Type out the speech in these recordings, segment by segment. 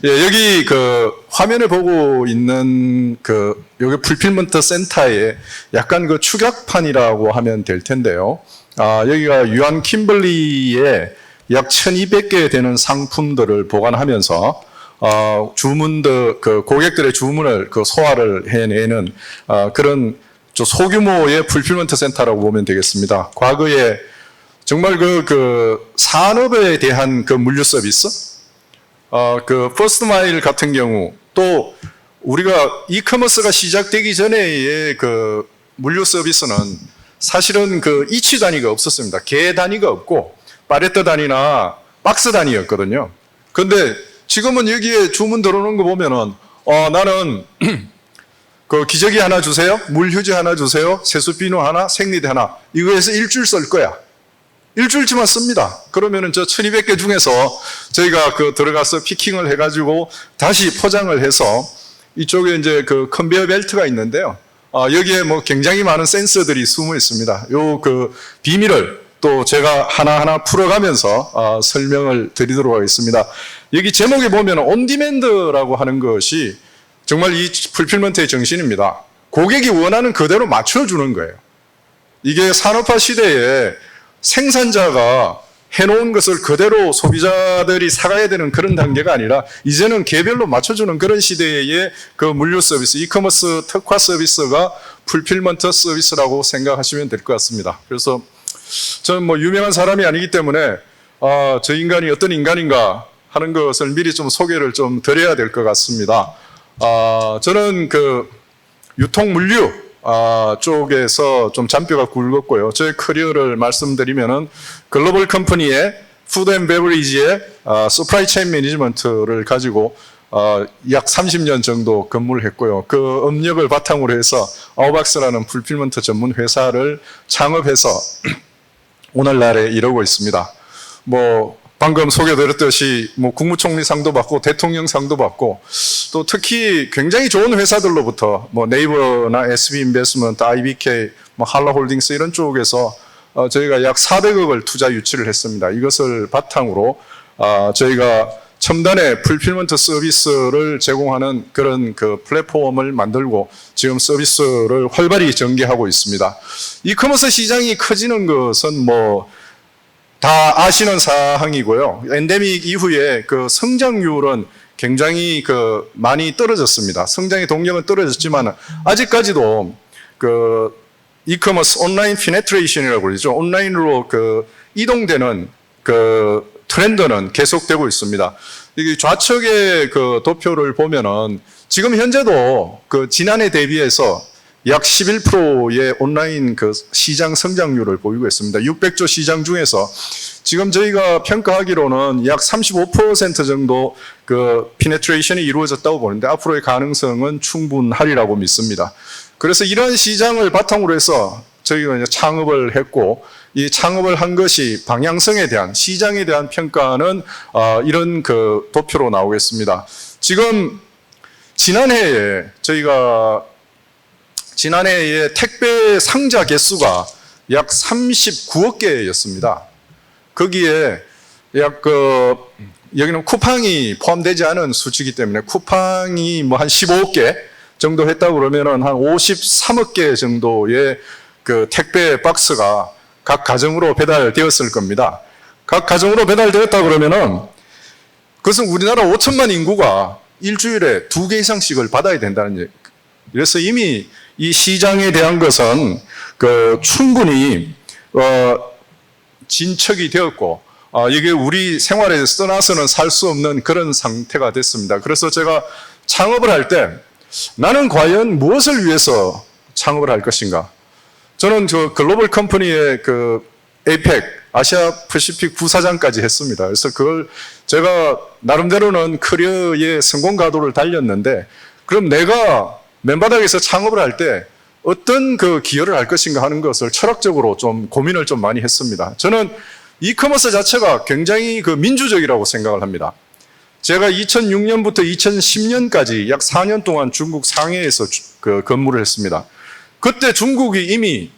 예, 여기 그 화면에 보고 있는 여기 풀필먼트 센터에 약간 그 축약판이라고 하면 될 텐데요. 여기가 유한 킴블리의 약 1200개 되는 상품들을 보관하면서 주문들, 고객들의 주문을 소화를 해내는 그런 소규모의 풀필먼트 센터라고 보면 되겠습니다. 과거에 정말 산업에 대한 물류 서비스, 퍼스트 마일 같은 경우, 또 우리가 이커머스가 시작되기 전에의 물류 서비스는 사실은 이치 단위가 없었습니다. 개 단위가 없고 팔레트 단위나 박스 단위였거든요. 근데 지금은 여기에 주문 들어오는 거 보면은 나는 기저귀 하나 주세요, 물휴지 하나 주세요, 세수비누 하나, 생리대 하나, 이거에서 일주일 쓸 거야. 일주일치만 씁니다. 그러면은 1200개 중에서 저희가 들어가서 피킹을 해가지고 다시 포장을 해서 이쪽에 이제 컨베이어 벨트가 있는데요. 여기에 굉장히 많은 센서들이 숨어 있습니다. 요 비밀을 또 제가 하나하나 풀어가면서 설명을 드리도록 하겠습니다. 여기 제목에 보면 온디맨드라고 하는 것이 정말 이 풀필먼트의 정신입니다. 고객이 원하는 그대로 맞춰주는 거예요. 이게 산업화 시대에 생산자가 해놓은 것을 그대로 소비자들이 사가야 되는 그런 단계가 아니라 이제는 개별로 맞춰주는 그런 시대의 물류 서비스, 이커머스 특화 서비스가 풀필먼트 서비스라고 생각하시면 될 것 같습니다. 그래서 저는 유명한 사람이 아니기 때문에 저 인간이 어떤 인간인가 하는 것을 미리 좀 소개를 좀 드려야 될 것 같습니다. 저는 유통 물류 쪽에서 좀 잔뼈가 굵었고요. 저의 커리어를 말씀드리면은 글로벌 컴퍼니의 푸드 앤 베버리지의 서프라이 체인 매니지먼트를 가지고 약 30년 정도 근무를 했고요. 그 업력을 바탕으로 해서 아우박스라는 풀필먼트 전문 회사를 창업해서 오늘날에 이러고 있습니다. 방금 소개드렸듯이 국무총리상도 받고 대통령상도 받고 또 특히 굉장히 좋은 회사들로부터 네이버나 SB인베스트먼트, IBK, 한라홀딩스 이런 쪽에서 저희가 약 400억을 투자 유치를 했습니다. 이것을 바탕으로 저희가 첨단의 풀필먼트 서비스를 제공하는 그런 플랫폼을 만들고 지금 서비스를 활발히 전개하고 있습니다. 이커머스 시장이 커지는 것은 다 아시는 사항이고요. 엔데믹 이후에 성장률은 굉장히 많이 떨어졌습니다. 성장의 동력은 떨어졌지만 아직까지도 이커머스 온라인 피네트레이션이라고 그러죠. 온라인으로 이동되는 트렌드는 계속되고 있습니다. 이게 좌측의 도표를 보면은 지금 현재도 지난해 대비해서 약 11%의 온라인 시장 성장률을 보이고 있습니다. 600조 시장 중에서 지금 저희가 평가하기로는 약 35% 정도 피네트레이션이 이루어졌다고 보는데 앞으로의 가능성은 충분하리라고 믿습니다. 그래서 이런 시장을 바탕으로 해서 저희가 이제 창업을 했고 이 창업을 한 것이 방향성에 대한 시장에 대한 평가는 이런 도표로 나오겠습니다. 지금 지난해에 택배 상자 개수가 약 39억 개였습니다. 거기에 약 여기는 쿠팡이 포함되지 않은 수치이기 때문에 쿠팡이 한 15억 개 정도 했다고 그러면은 한 53억 개 정도의 택배 박스가 각 가정으로 배달되었을 겁니다. 각 가정으로 배달되었다 그러면은 그것은 우리나라 5천만 인구가 일주일에 2개 이상씩을 받아야 된다는 얘기. 그래서 이미 이 시장에 대한 것은 충분히 진척이 되었고 이게 우리 생활에 떠나서는 살 수 없는 그런 상태가 됐습니다. 그래서 제가 창업을 할 때 나는 과연 무엇을 위해서 창업을 할 것인가? 저는 글로벌 컴퍼니의 APEC, 아시아 패시픽 부사장까지 했습니다. 그래서 그걸 제가 나름대로는 커리어의 성공 가도를 달렸는데 그럼 내가 맨바닥에서 창업을 할 때 어떤 기여를 할 것인가 하는 것을 철학적으로 좀 고민을 좀 많이 했습니다. 저는 이커머스 자체가 굉장히 민주적이라고 생각을 합니다. 제가 2006년부터 2010년까지 약 4년 동안 중국 상해에서 근무를 했습니다. 그때 중국이 이미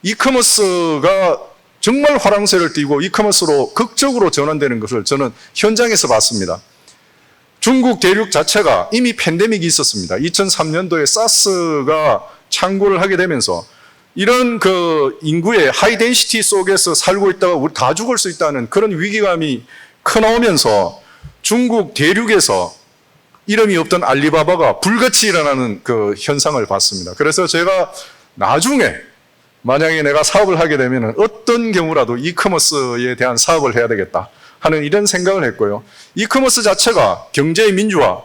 이커머스가 정말 화랑새를 띠고 이커머스로 극적으로 전환되는 것을 저는 현장에서 봤습니다. 중국 대륙 자체가 이미 팬데믹이 있었습니다. 2003년도에 사스가 창궐을 하게 되면서 이런 그 인구의 하이 덴시티 속에서 살고 있다가 우리 다 죽을 수 있다는 그런 위기감이 커나오면서 중국 대륙에서 이름이 없던 알리바바가 불같이 일어나는 그 현상을 봤습니다. 그래서 제가 나중에 만약에 내가 사업을 하게 되면 어떤 경우라도 이커머스에 대한 사업을 해야 되겠다 하는 이런 생각을 했고요. 이커머스 자체가 경제의 민주화,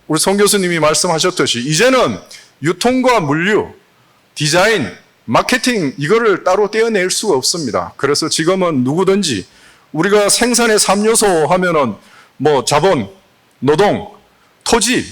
우리 송 교수님이 말씀하셨듯이 이제는 유통과 물류, 디자인, 마케팅 이거를 따로 떼어낼 수가 없습니다. 그래서 지금은 누구든지 우리가 생산의 3요소 하면은 뭐 자본, 노동, 토지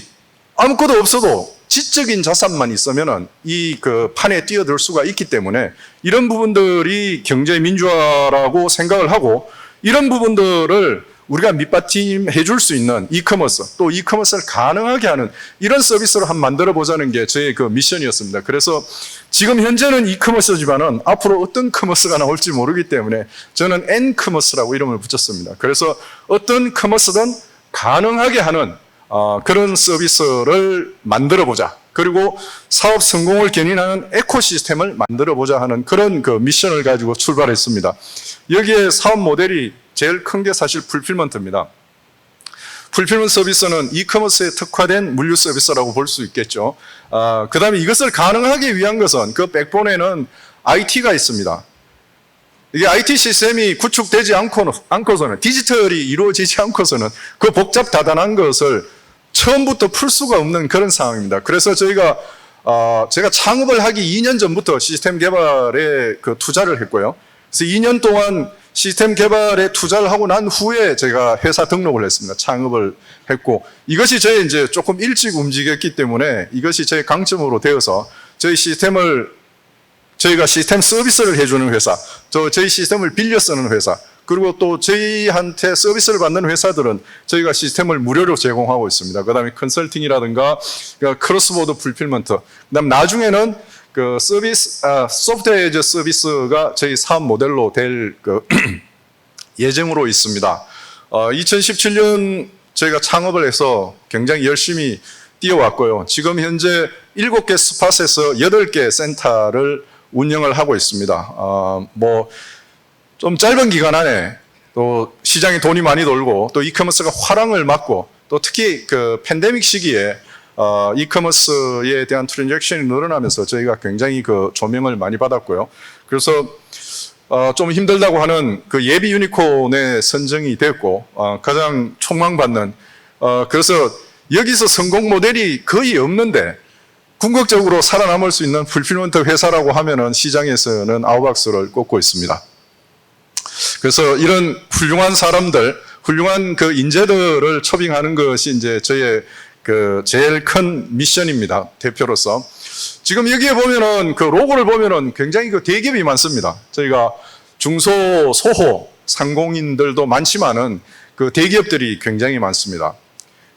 아무것도 없어도 지적인 자산만 있으면은 이 그 판에 뛰어들 수가 있기 때문에 이런 부분들이 경제 민주화라고 생각을 하고 이런 부분들을 우리가 밑받침해 줄 수 있는 이커머스 또 이커머스를 가능하게 하는 이런 서비스를 한번 만들어 보자는 게 저의 그 미션이었습니다. 그래서 지금 현재는 이커머스지만은 앞으로 어떤 커머스가 나올지 모르기 때문에 저는 N커머스라고 이름을 붙였습니다. 그래서 어떤 커머스든 가능하게 하는 그런 서비스를 만들어 보자. 그리고 사업 성공을 견인하는 에코시스템을 만들어 보자 하는 그런 그 미션을 가지고 출발했습니다. 여기에 사업 모델이 제일 큰 게 사실 풀필먼트입니다. 풀필먼트 서비스는 이커머스에 특화된 물류 서비스라고 볼 수 있겠죠. 그 다음에 이것을 가능하기 위한 것은 그 백본에는 IT가 있습니다. 이게 IT 시스템이 구축되지 않고서는 디지털이 이루어지지 않고서는 그 복잡 다단한 것을 처음부터 풀 수가 없는 그런 상황입니다. 그래서 제가 창업을 하기 2년 전부터 시스템 개발에 그 투자를 했고요. 그래서 2년 동안 시스템 개발에 투자를 하고 난 후에 제가 회사 등록을 했습니다. 창업을 했고 이것이 저희 이제 조금 일찍 움직였기 때문에 이것이 저희 강점으로 되어서 저희가 시스템 서비스를 해주는 회사, 저희 시스템을 빌려 쓰는 회사, 그리고 또 저희한테 서비스를 받는 회사들은 저희가 시스템을 무료로 제공하고 있습니다. 그 다음에 컨설팅이라든가 크로스보드 풀필먼트, 그 다음 나중에는 그 소프트웨어 에즈 서비스가 저희 사업 모델로 될 그 예정으로 있습니다. 2017년 저희가 창업을 해서 굉장히 열심히 뛰어왔고요. 지금 현재 7개 스팟에서 8개 센터를 운영을 하고 있습니다. 좀 짧은 기간 안에 또 시장에 돈이 많이 돌고 또 이커머스가 화랑을 맞고 또 특히 그 팬데믹 시기에 이커머스에 대한 트랜잭션이 늘어나면서 저희가 굉장히 그 조명을 많이 받았고요. 그래서 좀 힘들다고 하는 그 예비 유니콘에 선정이 됐고 가장 촉망받는 그래서 여기서 성공 모델이 거의 없는데 궁극적으로 살아남을 수 있는 풀필먼트 회사라고 하면은 시장에서는 아웃박스를 꽂고 있습니다. 그래서 이런 훌륭한 사람들, 훌륭한 그 인재들을 초빙하는 것이 이제 저의 그 제일 큰 미션입니다. 대표로서. 지금 여기에 보면은 그 로고를 보면은 굉장히 그 대기업이 많습니다. 저희가 중소, 소호, 상공인들도 많지만은 그 대기업들이 굉장히 많습니다.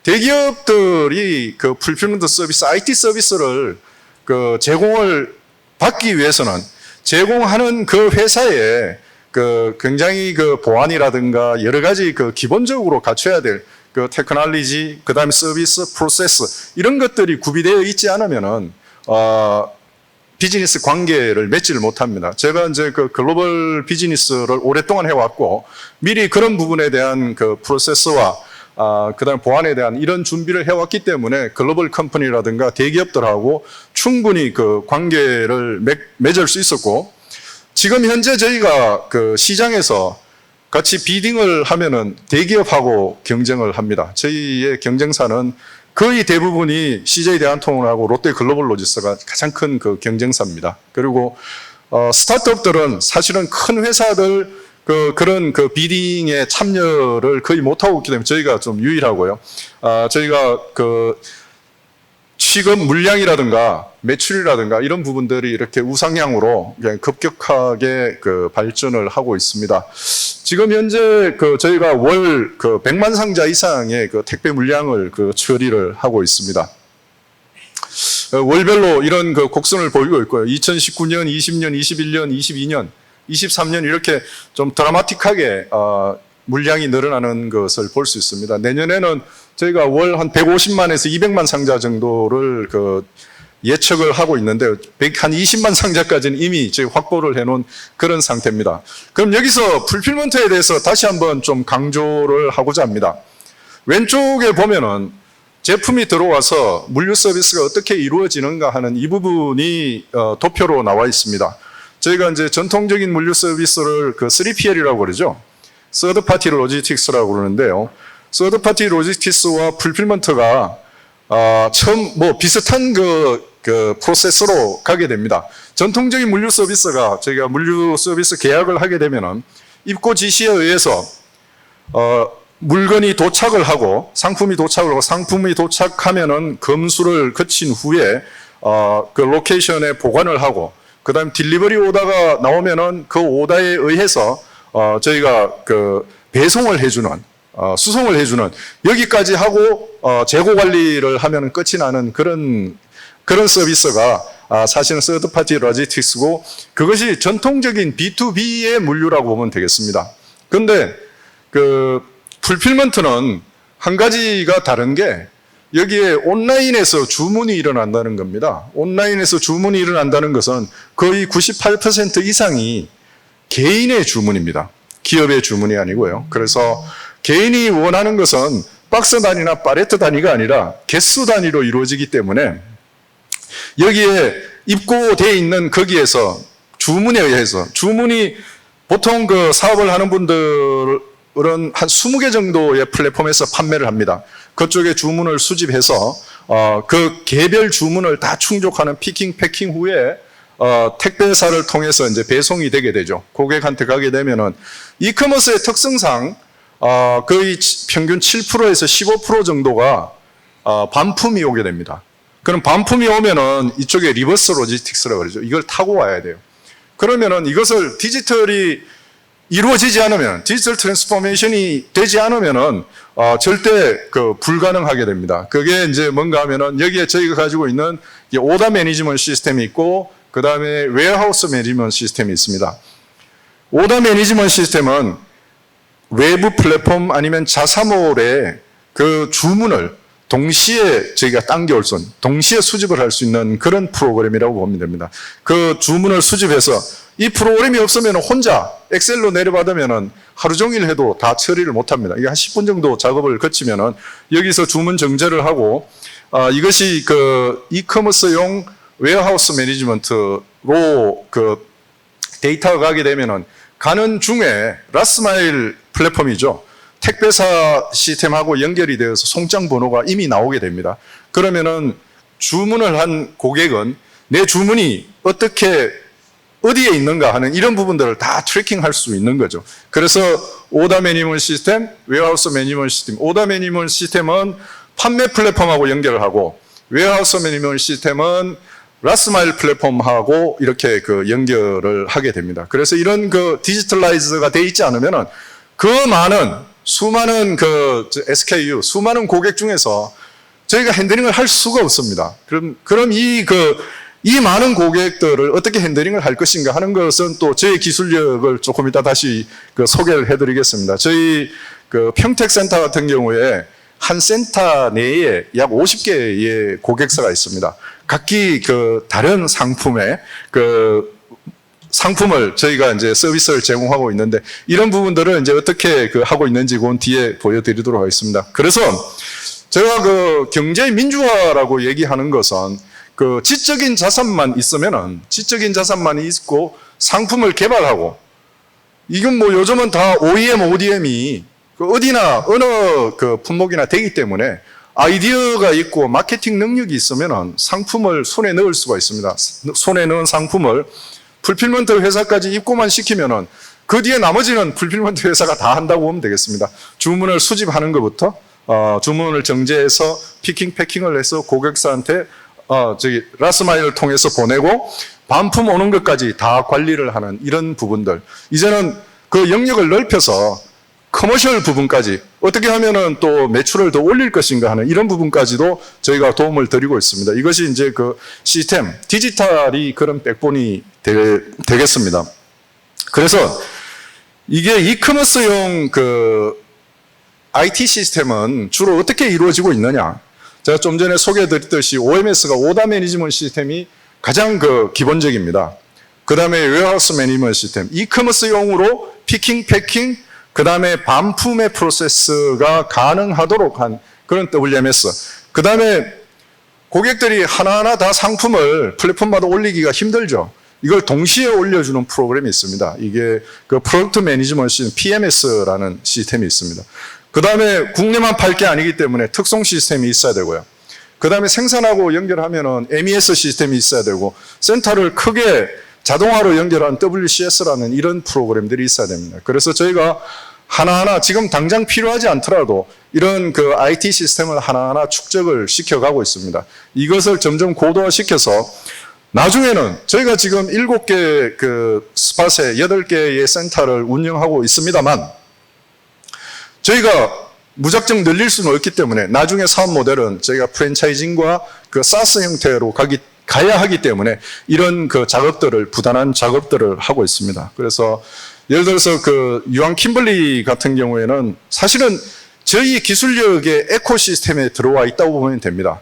대기업들이 그 풀필먼트 서비스, IT 서비스를 그 제공을 받기 위해서는 제공하는 그 회사에 그 굉장히 그 보안이라든가 여러 가지 그 기본적으로 갖춰야 될 그 테크놀로지, 그 다음에 서비스, 프로세스 이런 것들이 구비되어 있지 않으면은 비즈니스 관계를 맺지를 못합니다. 제가 이제 그 글로벌 비즈니스를 오랫동안 해왔고 미리 그런 부분에 대한 그 프로세스와 그다음 보안에 대한 이런 준비를 해왔기 때문에 글로벌 컴퍼니라든가 대기업들하고 충분히 그 관계를 맺을 수 있었고 지금 현재 저희가 그 시장에서 같이 비딩을 하면은 대기업하고 경쟁을 합니다. 저희의 경쟁사는 거의 대부분이 CJ 대한통운하고 롯데 글로벌로지스가 가장 큰 그 경쟁사입니다. 그리고 스타트업들은 사실은 큰 회사들 그런 그 비딩에 참여를 거의 못하고 있기 때문에 저희가 좀 유일하고요. 저희가 그 취급 물량이라든가 매출이라든가 이런 부분들이 이렇게 우상향으로 그냥 급격하게 그 발전을 하고 있습니다. 지금 현재 그 저희가 월 그 100만 상자 이상의 그 택배 물량을 그 처리를 하고 있습니다. 월별로 이런 그 곡선을 보이고 있고요. 2019년, 20년, 21년, 22년, 23년 이렇게 좀 드라마틱하게 물량이 늘어나는 것을 볼 수 있습니다. 내년에는 저희가 월 한 150만에서 200만 상자 정도를 예측을 하고 있는데 한 20만 상자까지는 이미 저희 확보를 해놓은 그런 상태입니다. 그럼 여기서 풀필먼트에 대해서 다시 한번 좀 강조를 하고자 합니다. 왼쪽에 보면은 제품이 들어와서 물류 서비스가 어떻게 이루어지는가 하는 이 부분이 도표로 나와 있습니다. 저희가 이제 전통적인 물류 서비스를 3PL이라고 그러죠. 서드 파티 로지스틱스라고 그러는데요. 서드 파티 로지스틱스와 풀필먼트가 처음 비슷한 프로세스로 가게 됩니다. 전통적인 물류 서비스가 저희가 물류 서비스 계약을 하게 되면은 입고 지시에 의해서 물건이 도착을 하고 상품이 도착하면은 검수를 거친 후에 그 로케이션에 보관을 하고 그다음 딜리버리 오다가 나오면은 그 오다에 의해서 저희가 배송을 해주는 수송을 해주는 여기까지 하고 재고 관리를 하면 끝이 나는 그런 서비스가 사실은 서드파티 로지스틱스고 그것이 전통적인 B2B의 물류라고 보면 되겠습니다. 그런데 풀필먼트는 한 가지가 다른 게 여기에 온라인에서 주문이 일어난다는 겁니다. 온라인에서 주문이 일어난다는 것은 거의 98% 이상이 개인의 주문입니다. 기업의 주문이 아니고요. 그래서 개인이 원하는 것은 박스 단위나 팔레트 단위가 아니라 개수 단위로 이루어지기 때문에 여기에 입고되어 있는 거기에서 주문에 의해서 주문이 보통 사업을 하는 분들은 한 20개 정도의 플랫폼에서 판매를 합니다. 그쪽에 주문을 수집해서 그 개별 주문을 다 충족하는 피킹, 패킹 후에 택배사를 통해서 이제 배송이 되게 되죠. 고객한테 가게 되면은 이커머스의 특성상 거의 평균 7%에서 15% 정도가 반품이 오게 됩니다. 그럼 반품이 오면은 이쪽에 리버스 로지스틱스라고 그러죠. 이걸 타고 와야 돼요. 그러면은 이것을 디지털이 이루어지지 않으면, 디지털 트랜스포메이션이 되지 않으면은 절대 불가능하게 됩니다. 그게 이제 뭔가 하면은 여기에 저희가 가지고 있는 오더 매니지먼트 시스템이 있고 그 다음에 웨어하우스 매니지먼트 시스템이 있습니다. 오더 매니지먼트 시스템은 외부 플랫폼 아니면 자사몰에 그 주문을 동시에 저희가 당겨올 수 있는, 동시에 수집을 할 수 있는 그런 프로그램이라고 보면 됩니다. 그 주문을 수집해서 이 프로그램이 없으면 혼자 엑셀로 내려받으면 하루 종일 해도 다 처리를 못 합니다. 이게 한 10분 정도 작업을 거치면은 여기서 주문 정제를 하고 이것이 이커머스용 웨어하우스 매니지먼트로 데이터가 가게 되면은 가는 중에 라스마일 플랫폼이죠. 택배사 시스템하고 연결이 되어서 송장 번호가 이미 나오게 됩니다. 그러면은 주문을 한 고객은 내 주문이 어디에 있는가 하는 이런 부분들을 다 트래킹할 수 있는 거죠. 그래서 오더 매니지먼트 시스템, 웨어하우스 매니지먼트 시스템. 오더 매니지먼트 시스템은 판매 플랫폼하고 연결을 하고 웨어하우스 매니지먼트 시스템은 라스마일 플랫폼하고 이렇게 연결을 하게 됩니다. 그래서 이런 디지털라이즈가 돼 있지 않으면은 수많은 SKU, 수많은 고객 중에서 저희가 핸들링을 할 수가 없습니다. 그럼 이 많은 고객들을 어떻게 핸들링을 할 것인가 하는 것은 또 저희 기술력을 조금 이따 다시 소개를 해드리겠습니다. 저희 평택센터 같은 경우에 한 센터 내에 약 50개의 고객사가 있습니다. 각기 다른 상품의 상품을 저희가 이제 서비스를 제공하고 있는데 이런 부분들을 이제 어떻게 하고 있는지 그건 뒤에 보여드리도록 하겠습니다. 그래서 제가 경제 민주화라고 얘기하는 것은 지적인 자산만 있고 상품을 개발하고 이건 요즘은 다 OEM, ODM이 어디나 어느 품목이나 되기 때문에 아이디어가 있고 마케팅 능력이 있으면 상품을 손에 넣을 수가 있습니다. 손에 넣은 상품을 풀필먼트 회사까지 입고만 시키면은 그 뒤에 나머지는 풀필먼트 회사가 다 한다고 보면 되겠습니다. 주문을 수집하는 것부터 주문을 정제해서 피킹, 패킹을 해서 고객사한테 라스마일을 통해서 보내고 반품 오는 것까지 다 관리를 하는 이런 부분들. 이제는 그 영역을 넓혀서 커머셜 부분까지 어떻게 하면은 또 매출을 더 올릴 것인가 하는 이런 부분까지도 저희가 도움을 드리고 있습니다. 이것이 이제 시스템, 디지털이 그런 백본이 되겠습니다. 그래서 이게 이커머스용 그 IT 시스템은 주로 어떻게 이루어지고 있느냐? 제가 좀 전에 소개해드렸듯이 OMS가 오더 매니지먼트 시스템이 가장 그 기본적입니다. 그 다음에 웨어하우스 매니지먼트 시스템, 이커머스용으로 피킹, 패킹, 그 다음에 반품의 프로세스가 가능하도록 한 그런 WMS. 그 다음에 고객들이 하나하나 다 상품을 플랫폼마다 올리기가 힘들죠. 이걸 동시에 올려주는 프로그램이 있습니다. 이게 그 프로덕트 매니지먼트 시스템, PMS라는 시스템이 있습니다. 그 다음에 국내만 팔 게 아니기 때문에 특송 시스템이 있어야 되고요. 그 다음에 생산하고 연결하면은 MES 시스템이 있어야 되고, 센터를 크게 자동화로 연결한 WCS라는 이런 프로그램들이 있어야 됩니다. 그래서 저희가 하나하나 지금 당장 필요하지 않더라도 이런 그 IT 시스템을 하나하나 축적을 시켜가고 있습니다. 이것을 점점 고도화시켜서 나중에는 저희가 지금 7개 그 스팟에 8개의 센터를 운영하고 있습니다만, 저희가 무작정 늘릴 수는 없기 때문에 나중에 사업 모델은 저희가 프랜차이징과 그 사스 형태로 가야 하기 때문에 이런 그 작업들을, 부단한 작업들을 하고 있습니다. 그래서 예를 들어서 그 유한 킴블리 같은 경우에는 사실은 저희 기술력의 에코시스템에 들어와 있다고 보면 됩니다.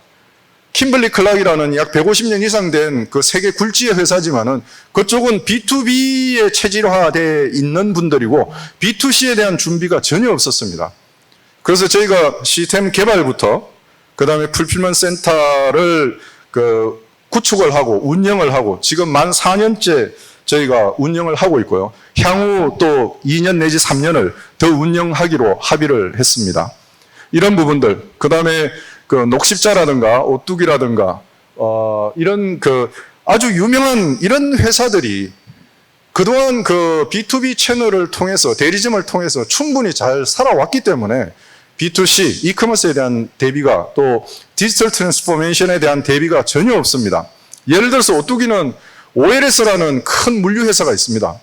킴블리 클락이라는 약 150년 이상 된 그 세계 굴지의 회사지만은 그쪽은 B2B에 체질화되어 있는 분들이고 B2C에 대한 준비가 전혀 없었습니다. 그래서 저희가 시스템 개발부터 그 다음에 풀필먼트 센터를 그 구축을 하고 운영을 하고 지금 만 4년째 저희가 운영을 하고 있고요. 향후 또 2년 내지 3년을 더 운영하기로 합의를 했습니다. 이런 부분들, 그 다음에 그 녹십자라든가 오뚜기라든가 이런 그 아주 유명한 이런 회사들이 그동안 그 B2B 채널을 통해서, 대리점을 통해서 충분히 잘 살아왔기 때문에 B2C, 이커머스에 대한 대비가, 또 디지털 트랜스포메이션에 대한 대비가 전혀 없습니다. 예를 들어서 오뚜기는 OLS라는 큰 물류회사가 있습니다.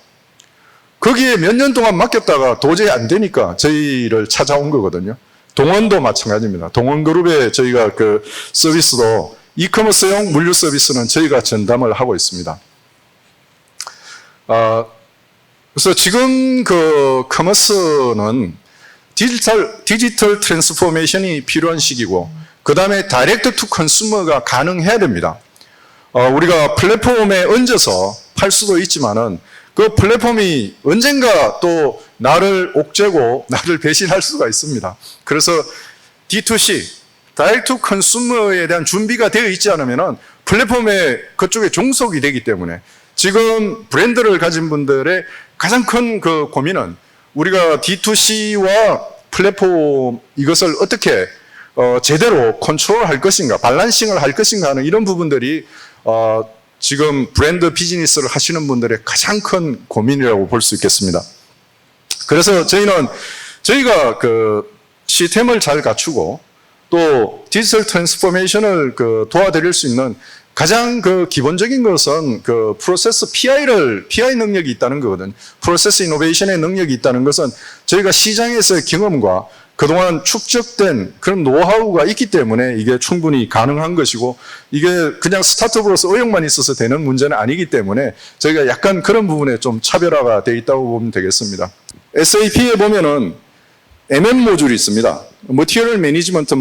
거기에 몇 년 동안 맡겼다가 도저히 안 되니까 저희를 찾아온 거거든요. 동원도 마찬가지입니다. 동원그룹의 저희가 그 서비스도 이커머스용 물류 서비스는 저희가 전담을 하고 있습니다. 그래서 지금 그 커머스는 디지털 트랜스포메이션이 필요한 시기고, 그 다음에 다이렉트 투 컨슈머가 가능해야 됩니다. 우리가 플랫폼에 얹어서 팔 수도 있지만은 그 플랫폼이 언젠가 또 나를 옥죄고 나를 배신할 수가 있습니다. 그래서 D2C, 다이렉트 투 컨슈머에 대한 준비가 되어 있지 않으면은 플랫폼에 그쪽에 종속이 되기 때문에 지금 브랜드를 가진 분들의 가장 큰 그 고민은 우리가 D2C와 플랫폼 이것을 어떻게 제대로 컨트롤할 것인가, 밸런싱을 할 것인가 하는 이런 부분들이 지금 브랜드 비즈니스를 하시는 분들의 가장 큰 고민이라고 볼 수 있겠습니다. 그래서 저희가 그 시스템을 잘 갖추고 또 디지털 트랜스포메이션을 그 도와드릴 수 있는 가장 그 기본적인 것은 그 프로세스 PI 능력이 있다는 거거든요. 프로세스 이노베이션의 능력이 있다는 것은 저희가 시장에서의 경험과 그동안 축적된 그런 노하우가 있기 때문에 이게 충분히 가능한 것이고, 이게 그냥 스타트업으로서 의욕만 있어서 되는 문제는 아니기 때문에 저희가 약간 그런 부분에 좀 차별화가 되어 있다고 보면 되겠습니다. SAP에 보면은 MM 모듈이 있습니다. Material Management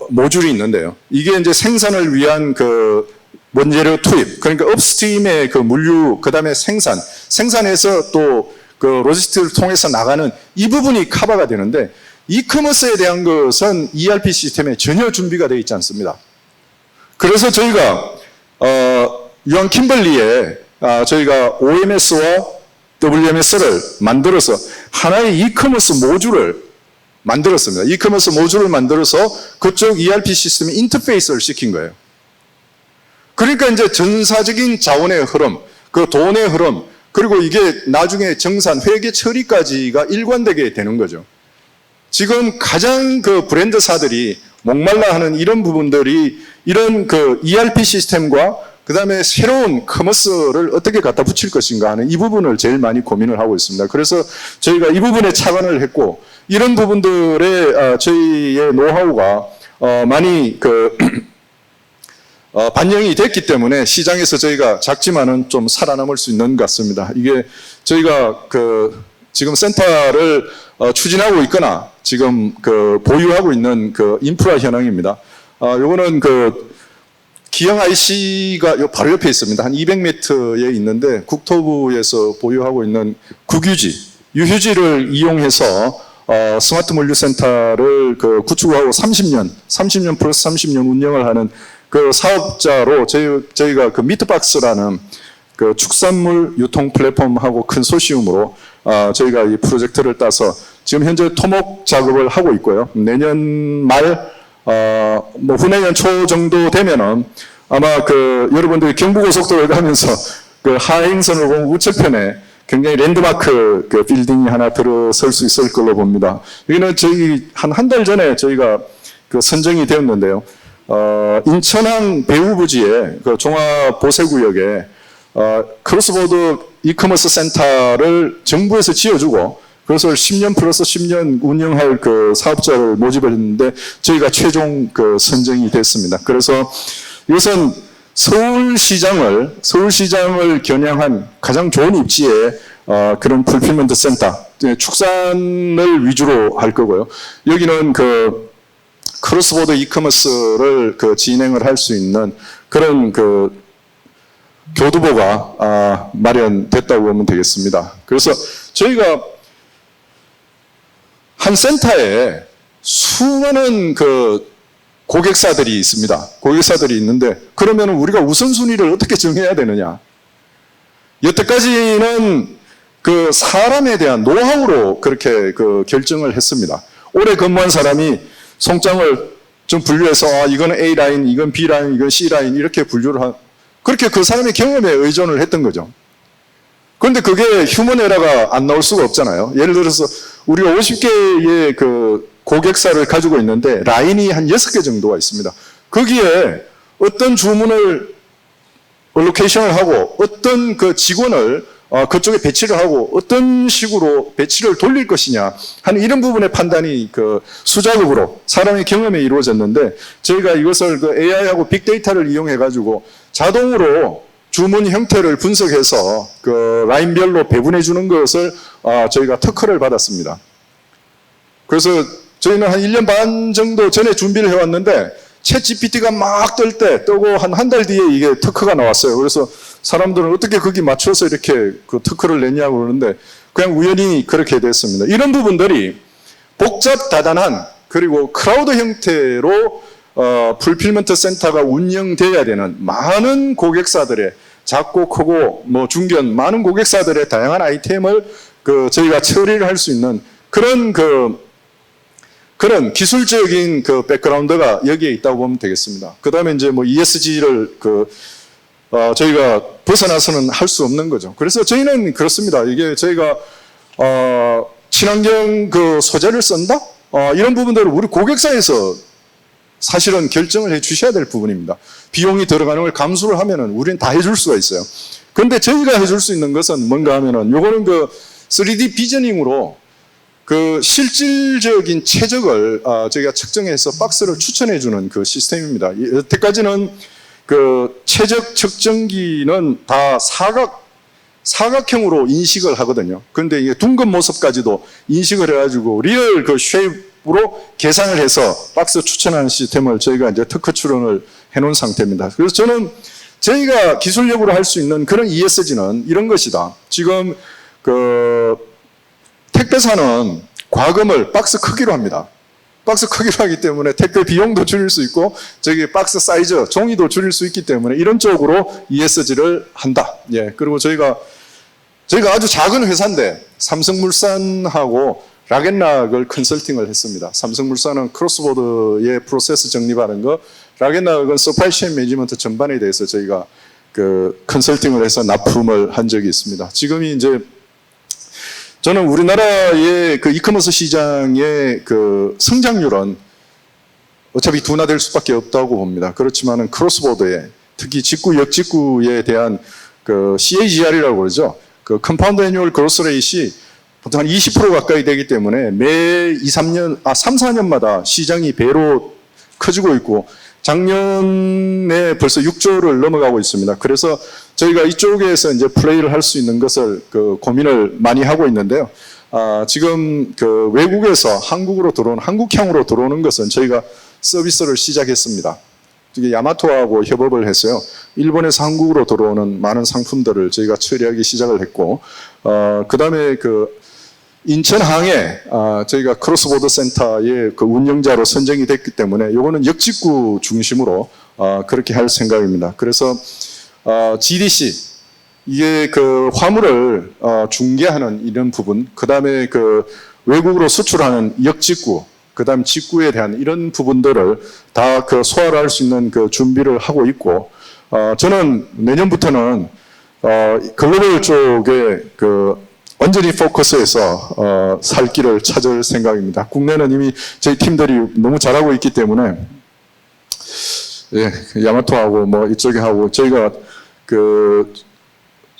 모듈이 있는데요. 이게 이제 생산을 위한 그 원재료 투입, 그러니까 업스트림의 그 물류, 그 다음에 생산해서 또 그 로지스틱을 통해서 나가는 이 부분이 커버가 되는데, 이커머스에 대한 것은 ERP 시스템에 전혀 준비가 되어 있지 않습니다. 그래서 저희가 유한 킴블리에 저희가 OMS와 WMS를 만들어서 하나의 이커머스 모듈을 만들었습니다. 이커머스 모듈을 만들어서 그쪽 ERP 시스템에 인터페이스를 시킨 거예요. 그러니까 이제 전사적인 자원의 흐름, 그 돈의 흐름, 그리고 이게 나중에 정산, 회계 처리까지가 일관되게 되는 거죠. 지금 가장 그 브랜드사들이 목말라 하는 이런 부분들이 이런 그 ERP 시스템과 그 다음에 새로운 커머스를 어떻게 갖다 붙일 것인가 하는 이 부분을 제일 많이 고민을 하고 있습니다. 그래서 저희가 이 부분에 착안을 했고, 이런 부분들의 저희의 노하우가 많이 반영이 됐기 때문에 시장에서 저희가 작지만은 좀 살아남을 수 있는 것 같습니다. 이게 저희가 지금 센터를 추진하고 있거나 지금 그 보유하고 있는 그 인프라 현황입니다. 요거는 그 기형 IC가 바로 옆에 있습니다. 한 200m에 있는데 국토부에서 보유하고 있는 국유지, 유휴지를 이용해서 스마트 물류센터를 그 구축하고 30년 플러스 30년 운영을 하는 그 사업자로 저희가 그 미트박스라는 그 축산물 유통 플랫폼하고 컨소시엄으로 저희가 이 프로젝트를 따서 지금 현재 토목 작업을 하고 있고요. 내년 말, 뭐 후내년 초 정도 되면은 아마 그 여러분들이 경부고속도로를 가면서 그 하행선을 보면 우측편에 굉장히 랜드마크 그 빌딩이 하나 들어설 수 있을 걸로 봅니다. 여기는 저희 한 달 전에 저희가 그 선정이 되었는데요. 인천항 배후부지에 그 종합보세구역에 크로스보드 이커머스 센터를 정부에서 지어주고 그것을 10년 플러스 10년 운영할 그 사업자를 모집을 했는데 저희가 최종 그 선정이 됐습니다. 그래서 이것은 서울시장을 겨냥한 가장 좋은 입지에 그런 풀필먼트 센터, 축산을 위주로 할 거고요. 여기는 그 크로스보드 이커머스를 그 진행을 할 수 있는 그런 그 교두보가 마련됐다고 보면 되겠습니다. 그래서 저희가 한 센터에 수많은 그 고객사들이 있습니다. 고객사들이 있는데 그러면 우리가 우선순위를 어떻게 정해야 되느냐? 여태까지는 그 사람에 대한 노하우로 그렇게 그 결정을 했습니다. 오래 근무한 사람이 송장을 좀 분류해서 이거는 A 라인, 이건 B 라인, 이건 C 라인 이렇게 분류를 그렇게 그 사람의 경험에 의존을 했던 거죠. 그런데 그게 휴먼 에러가 안 나올 수가 없잖아요. 예를 들어서 우리가 50개의 그 고객사를 가지고 있는데 라인이 한 6개 정도가 있습니다. 거기에 어떤 주문을 얼로케이션을 하고 어떤 그 직원을 그쪽에 배치를 하고 어떤 식으로 배치를 돌릴 것이냐 하는 이런 부분의 판단이 그 수작업으로 사람의 경험에 이루어졌는데 저희가 이것을 그 AI하고 빅데이터를 이용해 가지고 자동으로 주문 형태를 분석해서 그 라인별로 배분해 주는 것을 저희가 특허를 받았습니다. 그래서 저희는 한 1년 반 정도 전에 준비를 해왔는데 챗 GPT가 막 뜨고 한 달 뒤에 이게 특허가 나왔어요. 그래서 사람들은 어떻게 거기 맞춰서 이렇게 그 특허를 냈냐고 그러는데 그냥 우연히 그렇게 됐습니다. 이런 부분들이 복잡 다단한 그리고 크라우드 형태로 풀필먼트 센터가 운영돼야 되는 많은 고객사들의 작고 크고 뭐 중견 많은 고객사들의 다양한 아이템을 그 저희가 처리를 할 수 있는 그런 기술적인 그 백그라운드가 여기에 있다고 보면 되겠습니다. 그 다음에 이제 뭐 ESG를 저희가 벗어나서는 할 수 없는 거죠. 그래서 저희는 그렇습니다. 이게 저희가, 친환경 그 소재를 쓴다? 이런 부분들을 우리 고객사에서 사실은 결정을 해 주셔야 될 부분입니다. 비용이 들어가는 걸 감수를 하면은 우리는 다 해줄 수가 있어요. 그런데 저희가 해줄 수 있는 것은 뭔가 하면은 요거는 그 3D 비저닝으로 그 실질적인 최적을 저희가 측정해서 박스를 추천해 주는 그 시스템입니다. 여태까지는 그 최적 측정기는 다 사각형으로 인식을 하거든요. 그런데 이게 둥근 모습까지도 인식을 해가지고 리얼 그 쉐입으로 계산을 해서 박스 추천하는 시스템을 저희가 이제 특허 출원을 해놓은 상태입니다. 그래서 저는 저희가 기술력으로 할 수 있는 그런 ESG는 이런 것이다. 지금 그 택배사는 과금을 박스 크기로 합니다. 박스 크기로 하기 때문에 택배 비용도 줄일 수 있고 저기 박스 사이즈, 종이도 줄일 수 있기 때문에 이런 쪽으로 ESG를 한다. 예. 그리고 저희가 아주 작은 회사인데 삼성물산하고 락앤락을 컨설팅을 했습니다. 삼성물산은 크로스보드의 프로세스 정립하는 거, 락앤락은 서프라이체인 매니지먼트 전반에 대해서 저희가 그 컨설팅을 해서 납품을 한 적이 있습니다. 지금이 이제 저는 우리나라의 그 이커머스 시장의 그 성장률은 어차피 둔화될 수밖에 없다고 봅니다. 그렇지만은 크로스보드에 특히 직구, 역직구에 대한 그 CAGR이라고 그러죠. 그 컴파운드 애뉴얼 그로스 레이트이 보통 한 20% 가까이 되기 때문에 매 3, 4년마다 시장이 배로 커지고 있고 작년에 벌써 6조를 넘어가고 있습니다. 그래서 저희가 이쪽에서 이제 플레이를 할 수 있는 것을 그 고민을 많이 하고 있는데요. 지금 그 외국에서 한국으로 들어오는, 한국향으로 들어오는 것은 저희가 서비스를 시작했습니다. 이게 야마토하고 협업을 해서요. 일본에서 한국으로 들어오는 많은 상품들을 저희가 처리하기 시작을 했고, 그 다음에 그 인천항에 저희가 크로스보더 센터의 그 운영자로 선정이 됐기 때문에 이거는 역직구 중심으로 그렇게 할 생각입니다. 그래서 GDC 이게 그 화물을 중개하는 이런 부분, 그 다음에 그 외국으로 수출하는 역직구, 그 다음 직구에 대한 이런 부분들을 다 그 소화를 할 수 있는 그 준비를 하고 있고, 저는 내년부터는 글로벌 쪽에 그 완전히 포커스해서 살 길을 찾을 생각입니다. 국내는 이미 저희 팀들이 너무 잘하고 있기 때문에, 예, 야마토하고 뭐 이쪽에 하고 저희가 그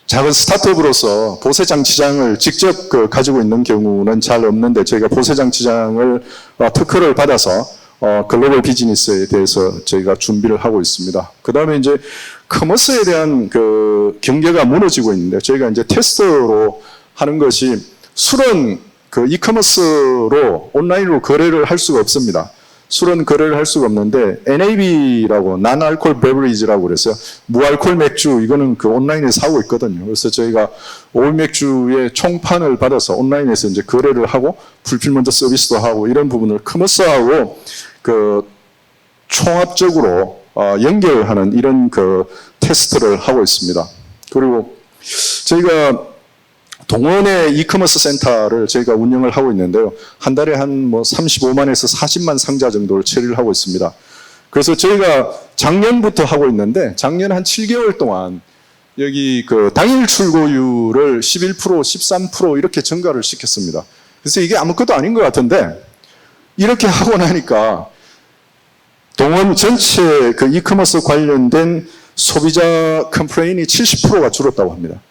작은 스타트업으로서 보세장치장을 직접 가지고 있는 경우는 잘 없는데, 저희가 보세장치장을 특허를 받아서 글로벌 비즈니스에 대해서 저희가 준비를 하고 있습니다. 그 다음에 이제 커머스에 대한 그 경계가 무너지고 있는데, 저희가 이제 테스트로 하는 것이, 술은 그 이커머스로 온라인으로 거래를 할 수가 없습니다. 술은 거래를 할 수가 없는데, NAB라고, 난알코올 베버리지라고 그래서 무알코올 맥주, 이거는 그 온라인에서 사고 있거든요. 그래서 저희가 올 맥주의 총판을 받아서 온라인에서 이제 거래를 하고, 풀필먼트 서비스도 하고, 이런 부분을 커머스하고 그 총합적으로 연결하는 이런 그 테스트를 하고 있습니다. 그리고 저희가 동원의 이커머스 센터를 저희가 운영을 하고 있는데요. 한 달에 한 뭐 35만에서 40만 상자 정도를 처리를 하고 있습니다. 그래서 저희가 작년부터 하고 있는데, 작년 한 7개월 동안 여기 그 당일 출고율을 11%, 13% 이렇게 증가를 시켰습니다. 그래서 이게 아무것도 아닌 것 같은데, 이렇게 하고 나니까 동원 전체 그 이커머스 관련된 소비자 컴플레인이 70%가 줄었다고 합니다.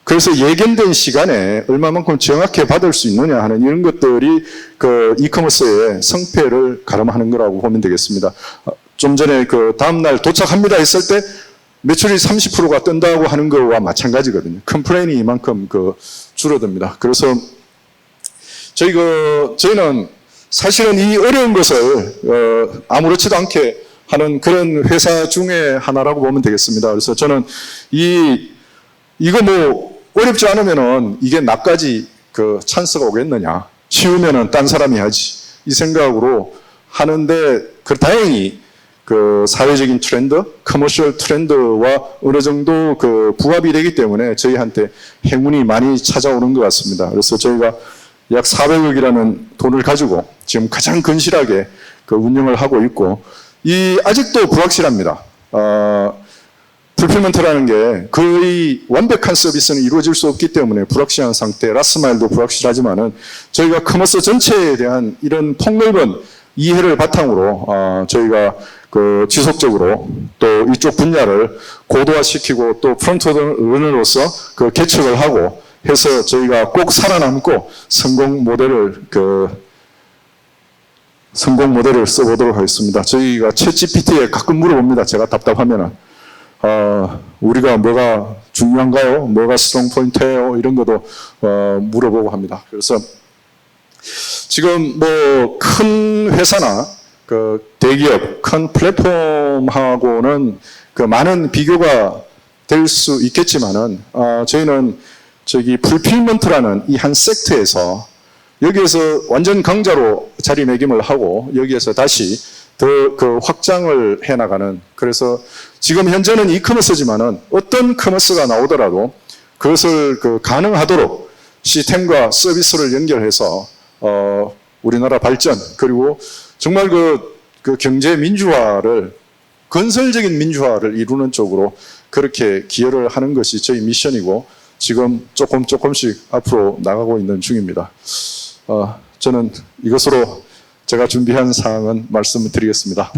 그래서 예견된 시간에 얼마만큼 정확히 받을 수 있느냐 하는 이런 것들이 그 이커머스의 성패를 가름하는 거라고 보면 되겠습니다. 좀 전에 그 다음날 도착합니다 했을 때 매출이 30%가 뜬다고 하는 거와 마찬가지거든요. 컴플레인이 이만큼 그 줄어듭니다. 그래서 저희는 사실은 이 어려운 것을 아무렇지도 않게 하는 그런 회사 중에 하나라고 보면 되겠습니다. 그래서 저는 이거 뭐 어렵지 않으면은 이게 나까지 그 찬스가 오겠느냐, 쉬우면은 딴 사람이 하지, 이 생각으로 하는데, 다행히 그 사회적인 트렌드, 커머셜 트렌드와 어느 정도 그 부합이 되기 때문에 저희한테 행운이 많이 찾아오는 것 같습니다. 그래서 저희가 약 400억이라는 돈을 가지고 지금 가장 근실하게 그 운영을 하고 있고, 아직도 불확실합니다. 풀필먼트라는 게 거의 완벽한 서비스는 이루어질 수 없기 때문에 불확실한 상태, 라스마일도 불확실하지만은 저희가 커머스 전체에 대한 이런 폭넓은 이해를 바탕으로 저희가 그 지속적으로 또 이쪽 분야를 고도화시키고 또 프론트러너로서 그 개척을 하고 해서 저희가 꼭 살아남고 성공 모델을 써보도록 하겠습니다. 저희가 챗GPT에 가끔 물어봅니다. 제가 답답하면은. 우리가 뭐가 중요한가요? 뭐가 스트롱 포인트예요? 이런 것도 물어보고 합니다. 그래서 지금 뭐 큰 회사나 그 대기업, 큰 플랫폼하고는 그 많은 비교가 될 수 있겠지만은 저희는 저기 풀필먼트라는 이 한 섹터에서 여기에서 완전 강자로 자리매김을 하고 여기에서 다시 더 그 확장을 해나가는, 그래서 지금 현재는 이커머스지만은 어떤 커머스가 나오더라도 그것을 그 가능하도록 시스템과 서비스를 연결해서 우리나라 발전, 그리고 정말 그 경제 민주화를, 건설적인 민주화를 이루는 쪽으로 그렇게 기여를 하는 것이 저희 미션이고 지금 조금씩 앞으로 나가고 있는 중입니다. 저는 이것으로 제가 준비한 사항은 말씀을 드리겠습니다.